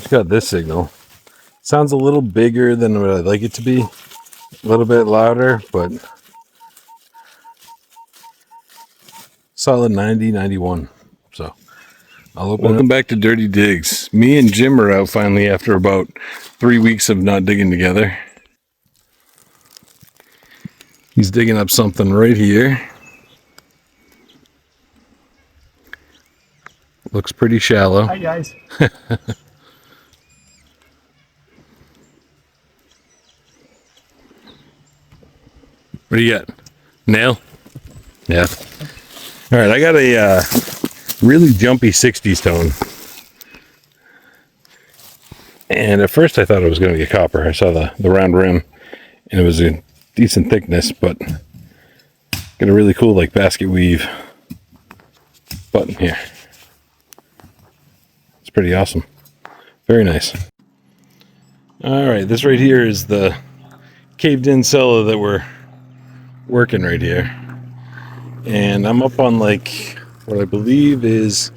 just got this signal. Sounds a little bigger than what I'd like it to be. A little bit louder, but solid 90, 91. So I'll open it. Welcome back to Dirty Digs. Me and Jim are out finally after about 3 weeks of not digging together. He's digging up something right here. Looks pretty shallow. Hi guys. What do you got? Nail? Yeah. All right, I got a really jumpy 60s tone. And at first I thought it was going to be a copper. I saw the round rim, and it was a decent thickness, but got a really cool like basket weave button here. It's pretty awesome. Very nice. All right, this right here is the caved in cellar that we're working right here. And I'm up on like what I believe is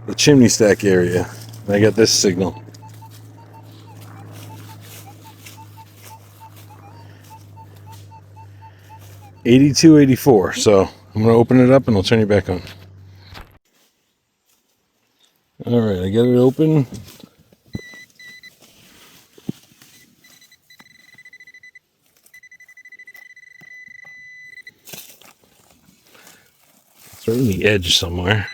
the chimney stack area. And I got this signal. $82, $84. So I'm gonna open it up and I'll turn you back on. All right, I got it open. It's right in the edge somewhere.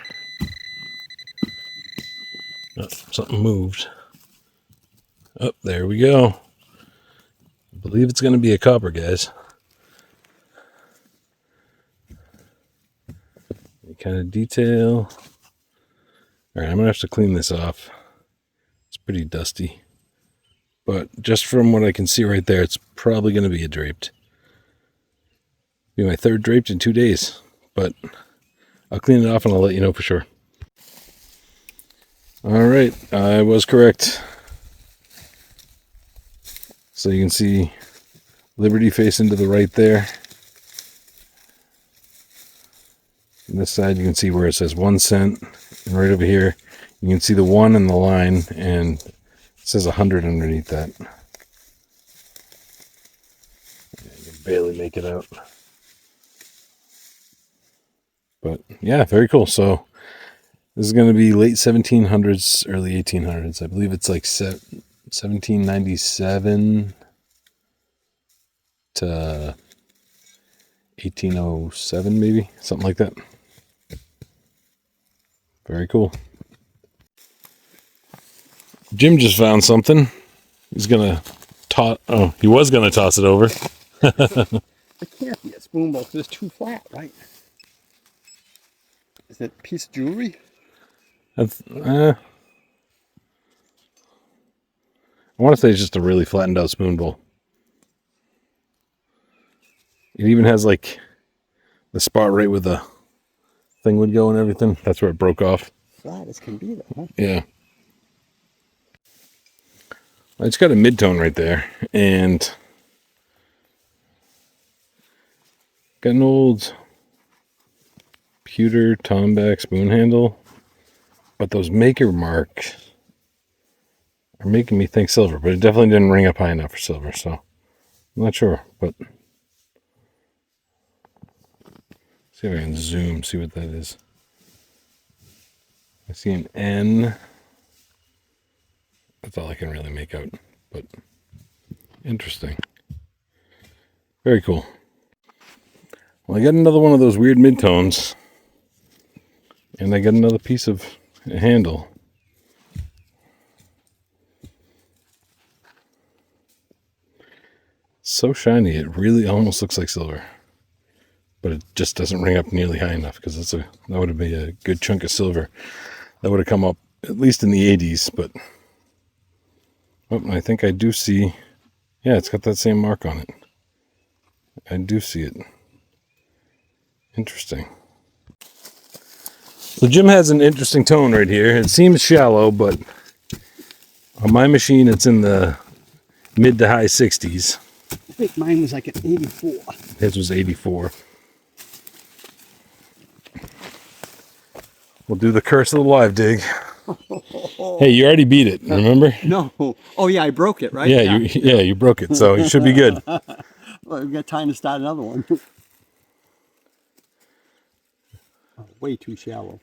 Oh, something moved. Oh, there we go. I believe it's going to be a copper, guys. Any kind of detail. All right, I'm going to have to clean this off. It's pretty dusty. But just from what I can see right there, it's probably going to be a draped. Be my third draped in 2 days. But I'll clean it off and I'll let you know for sure. All right, I was correct. So you can see Liberty facing to the right there. On this side you can see where it says 1 cent. And right over here you can see the 1 and the line, and it says 100 underneath that. You can barely make it out. But yeah, very cool. So this is going to be late 1700s, early 1800s. I believe it's like 1797 to 1807, maybe something like that. Very cool. Jim just found something. He's gonna toss. Oh, he was gonna toss it over. It can't be a spoon bowl because it's too flat, right? Is it a piece of jewelry? That's, I want to say it's just a really flattened out spoon bowl. It even has like the spot right where the thing would go and everything. That's where it broke off. Flat as can be, though, huh? Yeah. It's got a mid-tone right there, and got an old pewter tomback spoon handle, but those maker marks are making me think silver, but it definitely didn't ring up high enough for silver, so I'm not sure. But see if I can zoom, see what that is. I see an N. That's all I can really make out, but interesting. Very cool. Well, I got another one of those weird midtones, and I got another piece of a handle. So shiny, it really almost looks like silver, but it just doesn't ring up nearly high enough, because that would have been a good chunk of silver that would have come up at least in the 80s. But oh, I think I do see, yeah, it's got that same mark on it. I do see it. Interesting. So Jim has an interesting tone right here. It seems shallow, but on my machine it's in the mid to high 60s. I think mine was like an 84. His was 84. We'll do the curse of the live dig. Hey, you already beat it, remember? No. Oh yeah, I broke it, right? Yeah, you broke it, so you should be good. Well, we've got time to start another one. Oh, way too shallow.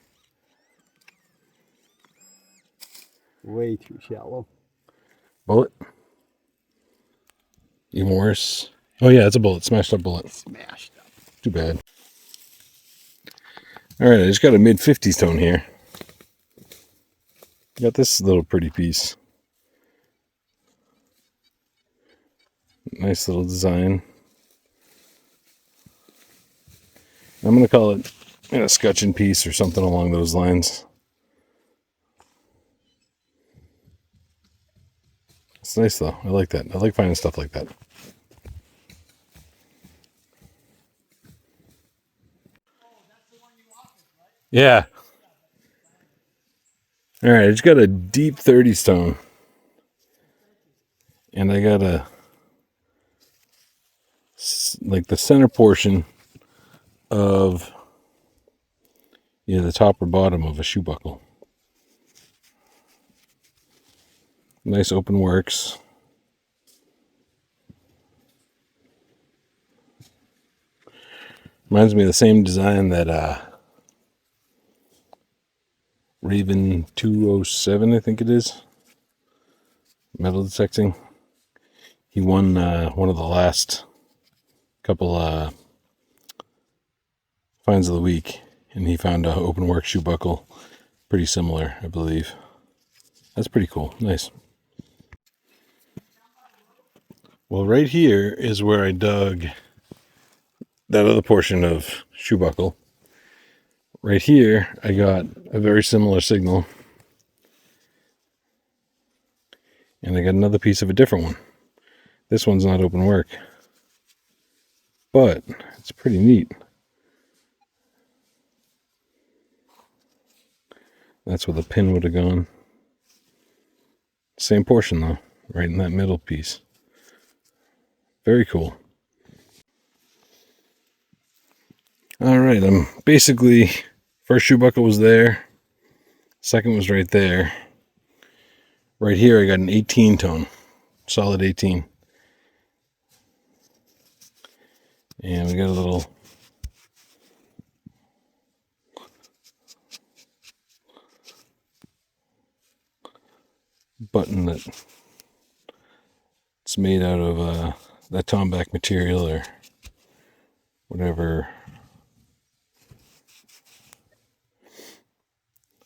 Way too shallow. Bullet? Even worse. Oh yeah, it's a bullet. Smashed up bullet. Smashed up. Too bad. Alright, I just got a mid-50s tone here. Got this little pretty piece. Nice little design. I'm going to call it a scutcheon piece or something along those lines. It's nice though. I like that. I like finding stuff like that. Yeah. Alright, I just got a deep 30s tone. And I got like the center portion of the top or bottom of a shoe buckle. Nice open works. Reminds me of the same design that Raven 207, I think it is. Metal detecting. He won one of the last couple finds of the week, and he found a open work shoe buckle pretty similar, I believe. That's pretty cool. Nice. Well, right here is where I dug that other portion of shoe buckle. Right here, I got a very similar signal. And I got another piece of a different one. This one's not open work, but it's pretty neat. That's where the pin would have gone. Same portion though, right in that middle piece. Very cool. All right, I'm basically, first shoe buckle was there. Second was right there. Right here, I got an 18 tone, solid 18. And we got a little button that it's made out of that tomback material or whatever.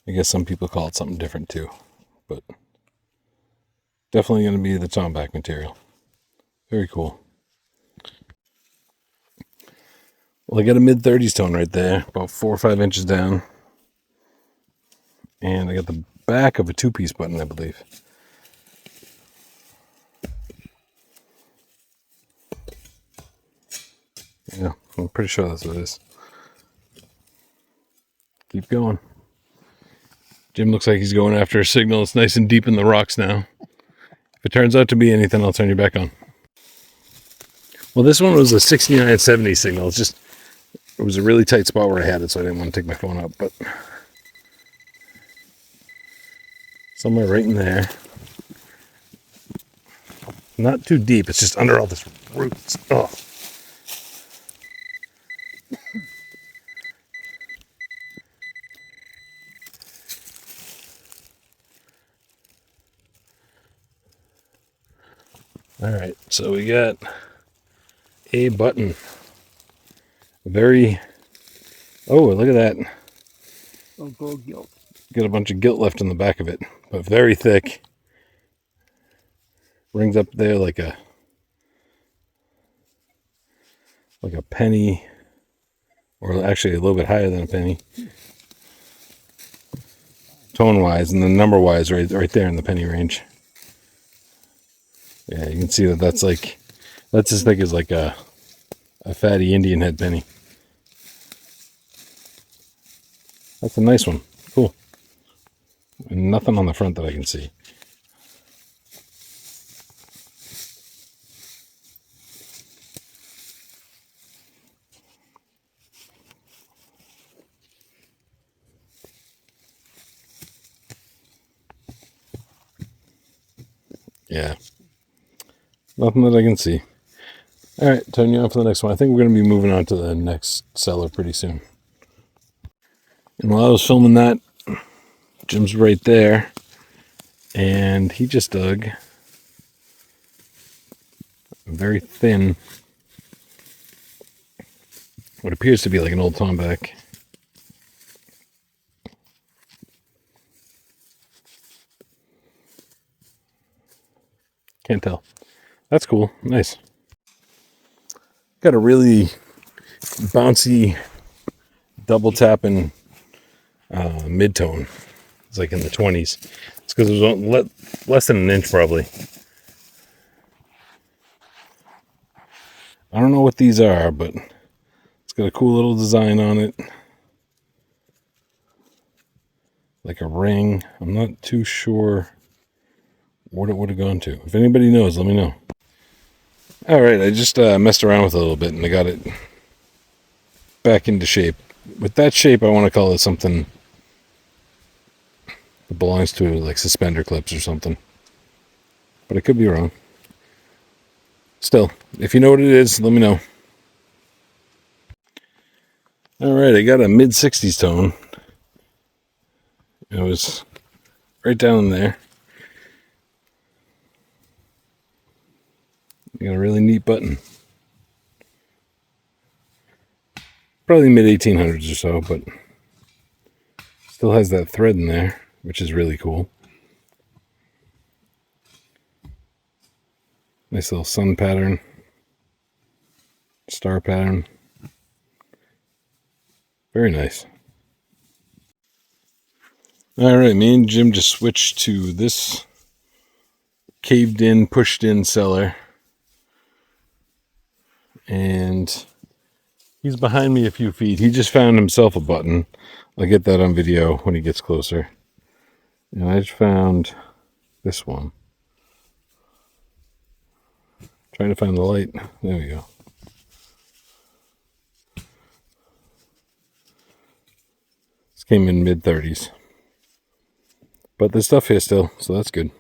I guess some people call it something different too, but definitely going to be the tomback material. Very cool. Well, I got a mid-30s tone right there, about 4 or 5 inches down. And I got the back of a two-piece button, I believe. Yeah, I'm pretty sure that's what it is. Keep going. Jim looks like he's going after a signal. It's nice and deep in the rocks now. If it turns out to be anything, I'll turn you back on. Well, this one was a 6970 signal. It was a really tight spot where I had it, so I didn't want to take my phone out, but somewhere right in there. Not too deep. It's just under all this roots. Oh. All right, so we got a button. Oh, look at that. Oh, gold gilt. Got a bunch of gilt left in the back of it, but very thick. Rings up there like a penny, or actually a little bit higher than a penny. Tone-wise, and then number-wise, right there in the penny range. Yeah, you can see that's as thick as like a fatty Indian head penny. That's a nice one. Cool. And nothing on the front that I can see. Yeah. Nothing that I can see. All right, turn you on for the next one. I think we're going to be moving on to the next cellar pretty soon. And while I was filming that, Jim's right there. And he just dug a very thin, what appears to be like an old tomback. Can't tell. That's cool. Nice. Got a really bouncy double tapping mid-tone. It's like in the 20s. It's because it was less than an inch probably. I don't know what these are, but it's got a cool little design on it. Like a ring. I'm not too sure what it would have gone to. If anybody knows, let me know. Alright, I just messed around with it a little bit and I got it back into shape. With that shape, I want to call it something that belongs to like suspender clips or something. But I could be wrong. Still, if you know what it is, let me know. Alright, I got a mid-60s tone. It was right down there. You got a really neat button. Probably mid-1800s or so, but still has that thread in there, which is really cool. Nice little sun pattern. Star pattern. Very nice. Alright, me and Jim just switched to this caved in, pushed in cellar. And he's behind me a few feet. He just found himself a button. I'll get that on video when he gets closer. And I just found this one. Trying to find the light. There we go. This came in mid-30s. But there's stuff here still, so that's good.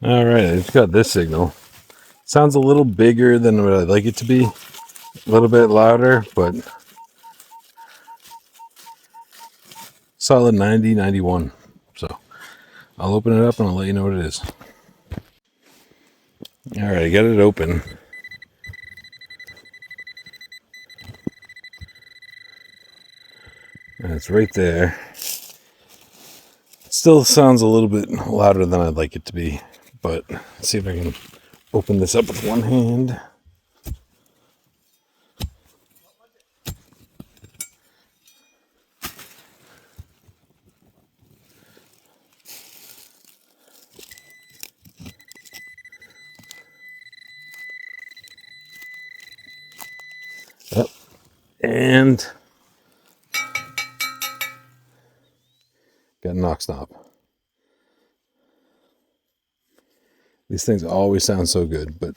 Alright, I just got this signal. Sounds a little bigger than what I'd like it to be. A little bit louder, but solid 90, 91. So I'll open it up and I'll let you know what it is. Alright, I got it open. And it's right there. It still sounds a little bit louder than I'd like it to be, but let's see if I can open this up with one hand. Yep. And got knock stop. These things always sound so good, but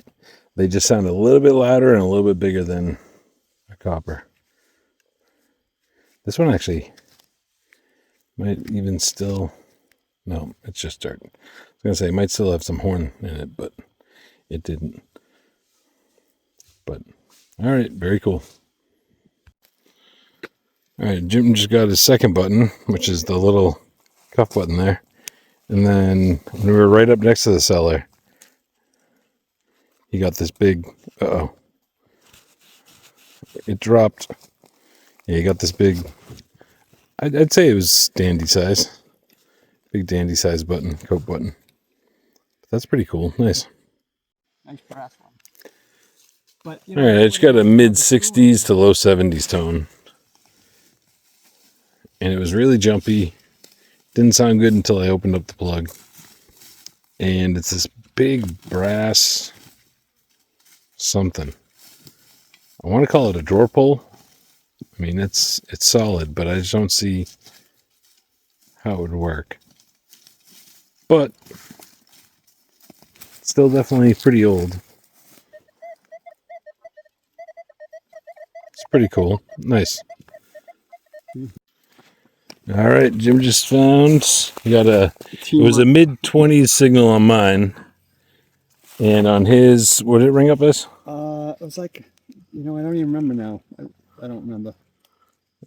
they just sound a little bit louder and a little bit bigger than a copper. This one actually might even still... No, it's just dirt. I was going to say, it might still have some horn in it, but it didn't. But, alright, very cool. Alright, Jim just got his second button, which is the little cuff button there. And then, when we were right up next to the cellar, he got this big... Uh-oh. It dropped. Yeah, he got this big... I'd say it was dandy size. Big dandy size button, coat button. That's pretty cool. Nice. Nice brass one. But, Alright, I just got a mid-60s to low 70s tone. And it was really jumpy. Didn't sound good until I opened up the plug. And it's this big brass something. I want to call it a drawer pull. I mean, it's solid, but I just don't see how it would work. But still definitely pretty old. It's pretty cool. Nice. All right, Jim just found. He got it was a Teamwork. mid-20s signal on mine. And on his, what did it ring up as? It was like, I don't even remember now. I don't remember.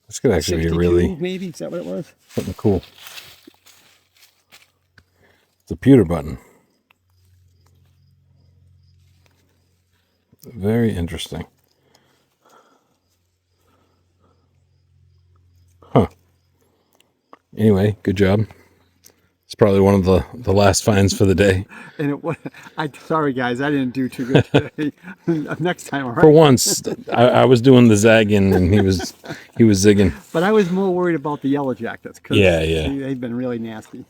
This could actually be 62, really maybe? Is that what it was? something cool. It's a pewter button. Very interesting. Huh. Anyway, good job. It's probably one of the last finds for the day. And it was, sorry guys, I didn't do too good today. Next time, all right? For once, I was doing the zagging and he was zigging. But I was more worried about the yellow jackets because Yeah. they've been really nasty.